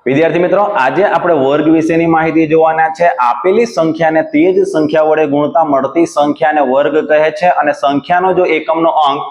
વિદ્યાર્થી મિત્રો, આજે આપણે વર્ગ વિશેની માહિતી જોવાના છે। આપેલી સંખ્યાને તે જ સંખ્યા વડે ગુણતા મળતી સંખ્યાને વર્ગ કહે છે અને સંખ્યાનો જો એકમનો અંક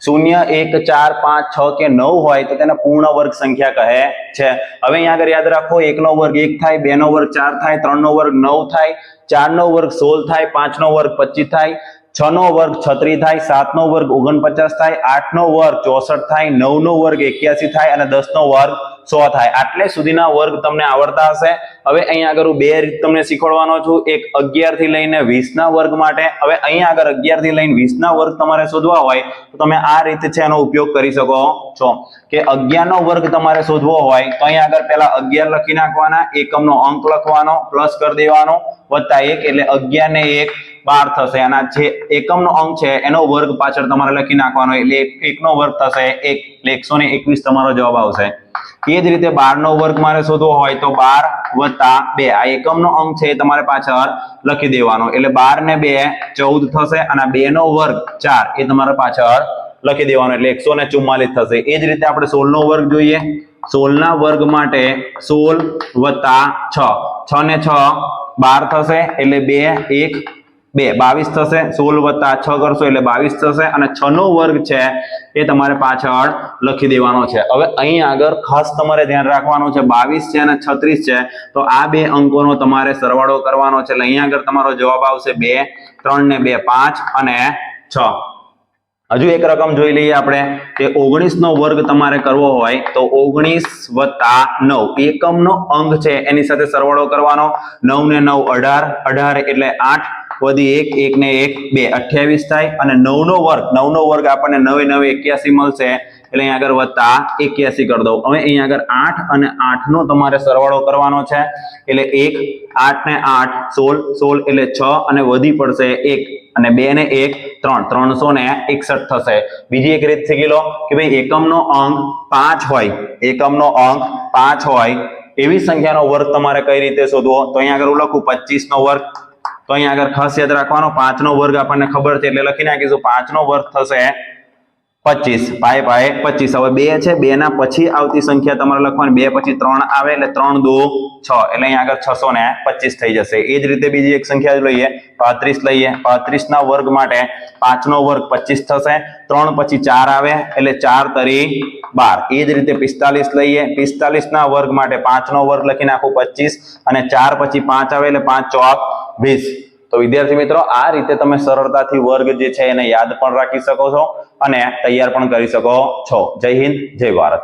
0, 1, 4, 5, 6 કે 9 હોય તો તેને પૂર્ણ વર્ગ સંખ્યા કહે છે। હવે અહીંયા આગળ યાદ રાખો, 1 નો વર્ગ 1 થાય, 2 નો વર્ગ 4 થાય, 3 નો વર્ગ 9 થાય, 4 નો વર્ગ 16 થાય, 5 નો વર્ગ 25 થાય, 6 નો વર્ગ 36 થાય, 7 નો વર્ગ 49 થાય, 8 નો વર્ગ 64 થાય, 9 નો વર્ગ 81 થાય અને 10 નો વર્ગ 100 થાય। આટલે સુધીના વર્ગ તમને આવડતા હશે। હવે અહીંયા આગળ હું બે રીત તમને શીખવાડવાનો છું, એક 11 થી લઈને 20 ના વર્ગ માટે। હવે અહીંયા આગળ 11 થી લઈને 20 ના વર્ગ તમારે શોધવા હોય તો તમે આ રીતે છે એનો ઉપયોગ કરી શકો છો કે 11 નો વર્ગ તમારે શોધવો હોય તો અહીંયા આગળ પહેલા 11 લખી નાખવાના, એકમનો અંક લખવાનો, પ્લસ કરી દેવાનો, વત્તા 1 એટલે 11 ને 1 12 થશે। આના જે એકમનો અંક છે એનો વર્ગ પાછળ તમારે લખી નાખવાનો એટલે 1 નો વર્ગ થશે 1 એટલે 121 તમારો જવાબ આવશે। એ જ રીતે 12 નો વર્ગ મારે શોધવો હોય તો 12 વત્તા 2 આ એકમનો અંક છે તમારે પાછળ લખી દેવાનો એટલે 12 ને 2 14 થશે અને 2 નો વર્ગ 4 એ તમારે પાછળ લખી દેવાનો એટલે 144 થશે। એ જ રીતે આપણે 16 નો વર્ગ જોઈએ। 16 ના વર્ગ માટે 16 વત્તા 6 6 ને 6 12 થશે એટલે 2 1 2 22 થશે। 16 વત્તા 6 કરશો એટલે 22 થશે અને 6 નો વર્ગ છે એ તમારે પાછળ લખી દેવાનો છે। હવે અહીં આગળ ખાસ તમારે ધ્યાન રાખવાનું છે, 22 છે અને 36 છે તો આ બે અંકોનો તમારે સરવાળો કરવાનો છે એટલે અહીં આગળ તમારો જવાબ આવશે 2 3 ને 2 5 અને 6। હજુ એક રકમ જોઈ લઈએ આપણે કે 19 નો વર્ગ તમારે કરવો હોય તો 19 વત્તા 9 એકમનો અંક છે એની સાથે સરવાળો કરવાનો। 9 ને 9 18 18 એટલે 8 વધી 1 1 ને 1 2 28 થાય અને 9 નો વર્ગ આપણને 9 9 81 મળશે એટલે અહીં આગળ વત્તા 81 કરી દઉં। હવે અહીં આગળ 8 અને 8 નો તમારે સરવાળો કરવાનો છે એટલે 1 8 ને 8 16 16 એટલે 6 અને વધી પડશે 1 અને 2 ને 1 3 361 થશે। બીજી એક રીત શીખી લો કે ભાઈ એકમનો અંક 5 હોય એવી સંખ્યાનો વર્ગ તમારે કઈ રીતે શોધવો તો અહીંયા આગળ હું લખું 25 નો વર્ગ તો અહીંયા આગળ ખાસ યાદ રાખવાનો 5 નો વર્ગ આપણને ખબર છે એટલે લખી નાખીશું 5 નો વર્ગ થશે 25 પાય 25। હવે 2 છે, 2 ના પછી આવતી સંખ્યા તમારે લખવાની, 2 પછી 3 આવે એટલે 3 2 6 એટલે અહીં આગળ 625 થઈ જશે। એ જ રીતે બીજી એક સંખ્યા લઈએ 35 લઈએ। 35 ના વર્ગ માટે 5 નો વર્ગ 25 થશે, 3 પછી 4 આવે એટલે 4 તરી 12। એ જ રીતે 45 લઈએ। 45 ના વર્ગ માટે 5 નો વર્ગ લખી નાખું 25 અને 4 પછી 5 આવે એટલે 5 ચોક 20। તો વિદ્યાર્થી મિત્રો, આ રીતે તમે સરળતાથી વર્ગ જે છે એને યાદ પણ રાખી શકો છો અને તૈયાર પણ કરી શકો છો। જય હિન્દ, જય ભારત।